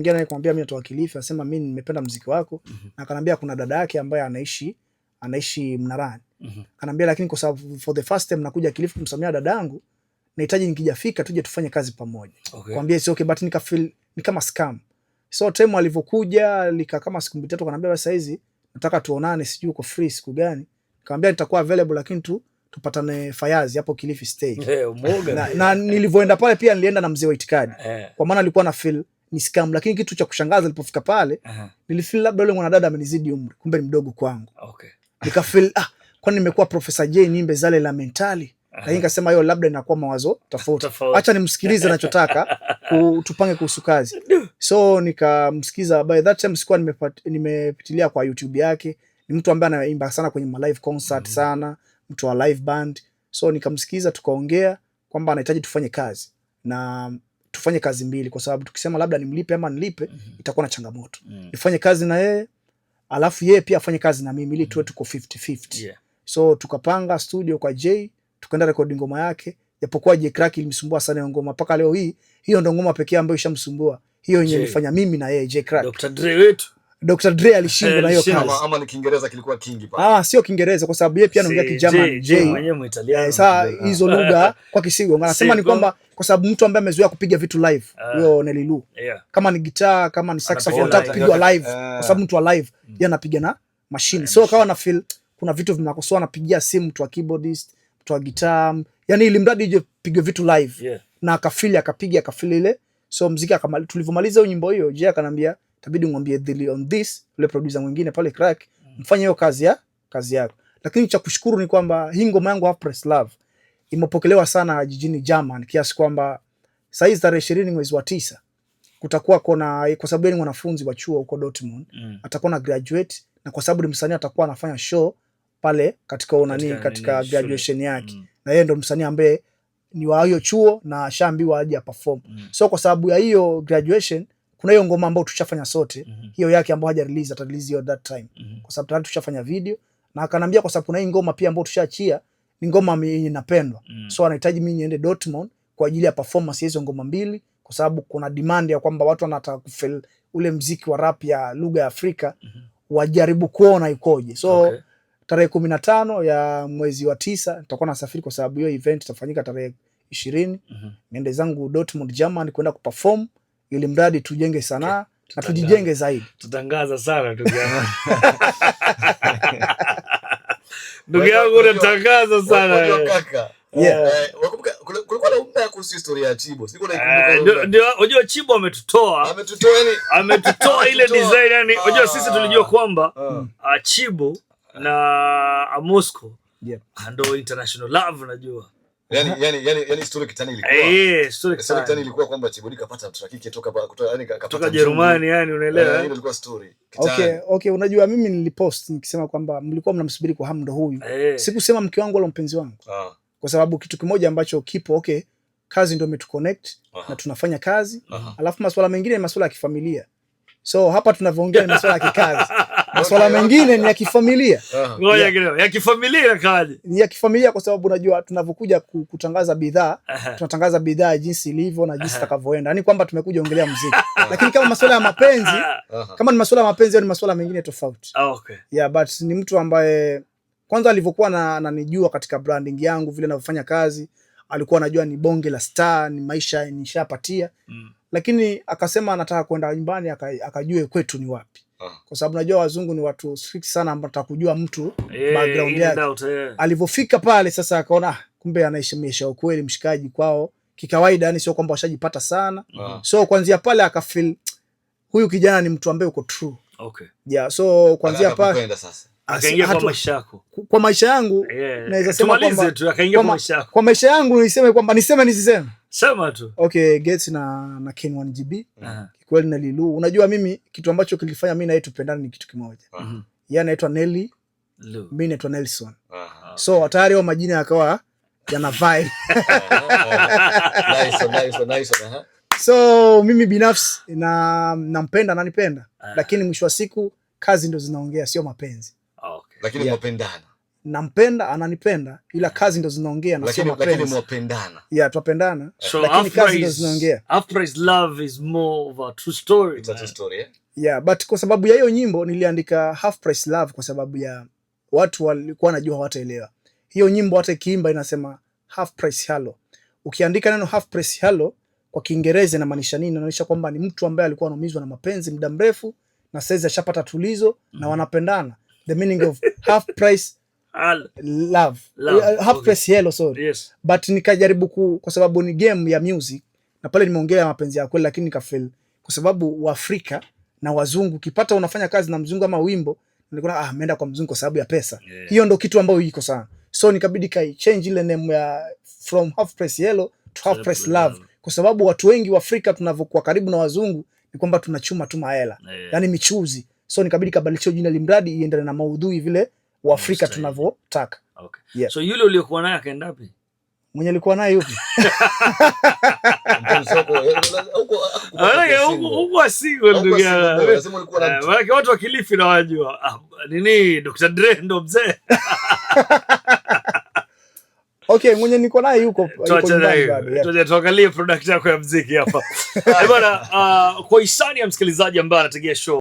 Mwingine anakuambia mimi natoka Kilifi, anasema mimi nimependa muziki wako. Na akanambia kuna dada yake ambaye anaishi Mnarani. Anambia lakini kwa sababu for the first time nakuja Kilifi kumsamia dadangu, nahitaji nikijafika tuje tufanye kazi pamoja. Kwambia sio okay, but nika feel ni kama scam. So time alivyokuja lika kama siku 3 kanambia basi hizi nataka tuonane, sijui uko free siku gani. Nikamwambia nitakuwa available lakini tupatane Fayazi hapo Kilifi stay. Na nilivyoenda pale pia nilienda na mzee wa itikadi. Kwa maana alikuwa na feel ni scam, lakini kitu cha kushangaza nilipofika pale nilifeel labda yule mwanadada amenizidi umri, kumbe ni mdogo kwangu. Nika feel kwani nimekuwa Professor J niimbe zale la mentali. Lakini nikasema hiyo labda inakuwa mawazo tofauti. Acha nimsikilize anachotaka tupange kuhusu kazi. So nikamsikiza. By that time sikuwa nimepitilia kwa YouTube yake. Ni mtu ambaye anaimba sana kwenye live concert sana, mtu wa live band. So nikamsikiza, tukaongea kwamba anahitaji tufanye kazi. Na tufanye kazi mbili kwa sababu tukisema labda nimlipe ama nilipe itakuwa na changamoto. Nifanye kazi na yeye, alafu yeye pia afanye kazi na mimi ili tuwe tuko 50-50. So tukapanga studio kwa Jay, tukaenda recording ngoma yake. Japokuwa Jay Crack ilimsumbua sana ngoma mpaka leo hii. Hiyo ndio ngoma pekee ambayo ishamsumbua. Hiyo yenyewe nilifanya mimi na yeye Jay Crack. Dr. Dre wetu. Dr. Dre alishindwa na hiyo kazi. Ama ni Kiingereza kilikuwa kingi pale. Sio Kiingereza kwa sababu yeye pia anaongea Kijerumani. Jay mwenyewe Muitaliano. Sasa hizo lugha kwa Kisigo. Anasema ni kwamba kwa sababu mtu ambaye amezoea kupiga vitu live, huyo Nelly Lu. Kama ni gitaa, kama ni saxophone anataka kupigwa live kwa sababu mtu wa live yeye anapiga na machine. So kawa na feel kuna vitu vinakosoa, anapigia simu mtu wa keyboardist, mtu wa gitaa, yani ili mradi ije pige vitu live. Na akapiga ile. So muziki akamaliza, tulivyomaliza hiyo nyimbo hiyo, Jay akanambia itabidi ngombe Dhili on this, ule producer mwingine pale Crack, mfanye hiyo kazi yako. Lakini cha kushukuru ni kwamba hii ngoma yangu Half Price Love imepokelewa sana jijini German, kiasi kwamba saizi tarehe 20 mwezi wa 9 kutakuwa kuna, kwa sababu ni mwanafunzi wa chuo huko Dortmund, atakuwa na graduate, na kwa sababu ni msanii atakuwa anafanya show pale katika graduation yake. Na yeye ndo msanii ambaye ni wa hiyo chuo na ashaambiwa aje perform. So kwa sababu ya hiyo graduation kuna hiyo ngoma ambayo tushafanya sote, hiyo yake ambayo haja release, ata release hiyo that time. Kwa sababu tayari tushafanya video, na akanambia kwa sababu kuna hii ngoma pia ambayo tushaachia, ni ngoma yenye inapendwa. So anahitaji mimi niende Dortmund kwa ajili ya performance hizo ngoma mbili, kwa sababu kuna demand ya kwamba watu wanataka kufeel ule mziki wa rap ya lugha ya Afrika, wajaribu kuona ikoje. So tarehe 15 ya mwezi wa 9 nitakuwa nasafiri kwa sababu hiyo event itafanyika tarehe 20. Niende zangu Dortmund Germany kwenda kuperform, ili mradi tujenge sanaa na tujijenge zaidi. Tutangaza sana ndugu yangu. Ndugu yangu unatangaza sana. Unajua kaka. Wakumbuka kulikuwa na umma kuhusu historia ya Chibo. Siko naikumbuka. Ndio unajua Chibo ametutoa ile design, yani unajua sisi tulijua kwamba Chibo na Moscow ndio international love, unajua. Yani story kitani ilikuwa. Story kitani ilikuwa kwamba Chibo kapata mtoto kike kutoka Jerumani, yani unaelewa. Hiyo ilikuwa story kitani. Okay, unajua mimi nilipost nikisema kwamba mlikuwa mnamsubiri kwa hamu ndo huyu. Sikusema mke wangu wala mpenzi wangu. Kwa sababu kitu kimoja ambacho kipo kazi ndio imetuconnect na tunafanya kazi. Alafu masuala mengine ni masuala ya kifamilia. So hapa tunavyoongea ni masuala ya kikazi. Masuala mengine ni ya kifamilia. Ngoja kidogo, ya kifamilia kaje? Ni ya kifamilia kwa sababu unajua tunavyokuja kutangaza bidhaa, tunatangaza bidhaa jinsi ilivyo na jinsi itakavyoenda. Yaani kwamba tumekuja ongelea muziki. Lakini kama masuala ya mapenzi, kama ni masuala ya mapenzi ni masuala mengine tofauti. But ni mtu ambaye kwanza alivyokuwa ananijua katika branding yangu, vile ninavyofanya kazi, alikuwa anajua ni bonge la star, ni maisha nishapatia. Lakini akasema anataka kwenda nyumbani akajue kwetu ni wapi. Kwa sababu najua wazungu ni watu strict sana ambao watakujua mtu background yake. Alivyofika pale sasa akaona kumbe anaishi maisha ya kweli mshikaji kwao kikawaida, yani sio kwamba washajipata sana. So kuanzia pale akafeel huyu kijana ni mtu ambaye uko true. So kuanzia pale akaingia kwa maisha yako. Kwa maisha yangu naweza sema kwamba akaingia kwa maisha yako. Kwa maisha yangu niseme kwamba nisiseme. Sema tu. Gates na Ken 1GB. Kweli na Lilu. Unajua mimi kitu ambacho kilifanya mimi na yeye tupendane ni kitu kimoja. Yeye anaitwa Nelly, mimi naitwa Nelson. So tayari wa majina yakawa yana vibe. Nice. So mimi binafsi nampenda na nipenda. Lakini mwisho wa siku kazi ndo zinaongea, sio mapenzi. Lakini mapendana. nampenda, ananipenda, ila kazi ndo zinaongea na sio mapenzi. Lakini mwapendana. Yeah, twapendana. Lakini kazi ndo zinaongea. Half Price Love is more of a true story. It's a true story, yeah? Yeah, but kwa sababu ya hiyo nyimbo niliandika Half Price Love kwa sababu ya watu walikuwa wanajua hawataelewa. Hiyo nyimbo hata ikiimba inasema Half Price Hello. Ukiandika neno Half Price Hello kwa Kiingereza inamaanisha nini? Inaonyesha kwamba ni mtu ambaye alikuwa anaumizwa na mapenzi muda mrefu na sasa ashapata tulizo na wanapendana. The meaning of Half Price Love. Half Price Hello, sorry. Yes. But nikajaribu kwa sababu ni game ya music na pale nimeongelea mapenzi ya kweli, lakini nikafail kwa sababu Waafrika na wazungu ukipata unafanya kazi na mzungu ama wimbo nilikuwa ameenda kwa mzungu kwa sababu ya pesa. Yeah. Hiyo ndo kitu ambayo iko sana. So nikabidi kai change ile name ya from Half Price Hello to Half Price Love kwa sababu watu wengi wa Afrika tunavyokuwa karibu na wazungu ni kwamba tunachuma tu mahela. Yeah. Yani michuzi. So nikabidi kabadilisha jina limradi iendane na maudhui vile wa Afrika tunavyotaka. Okay. Yeah. So yule uliokuwa naye akaenda wapi? Mwenye alikuwa naye yupi? Huko asigo ndugu yangu. Wale watu wa Kilifi na wajua. Nini Dr. Dre ndo mzee. Okay, mwenye niko naye yuko tuangalie product yako ya muziki hapa. Bwana, kwa hisani ya msikilizaji ambaye anategea show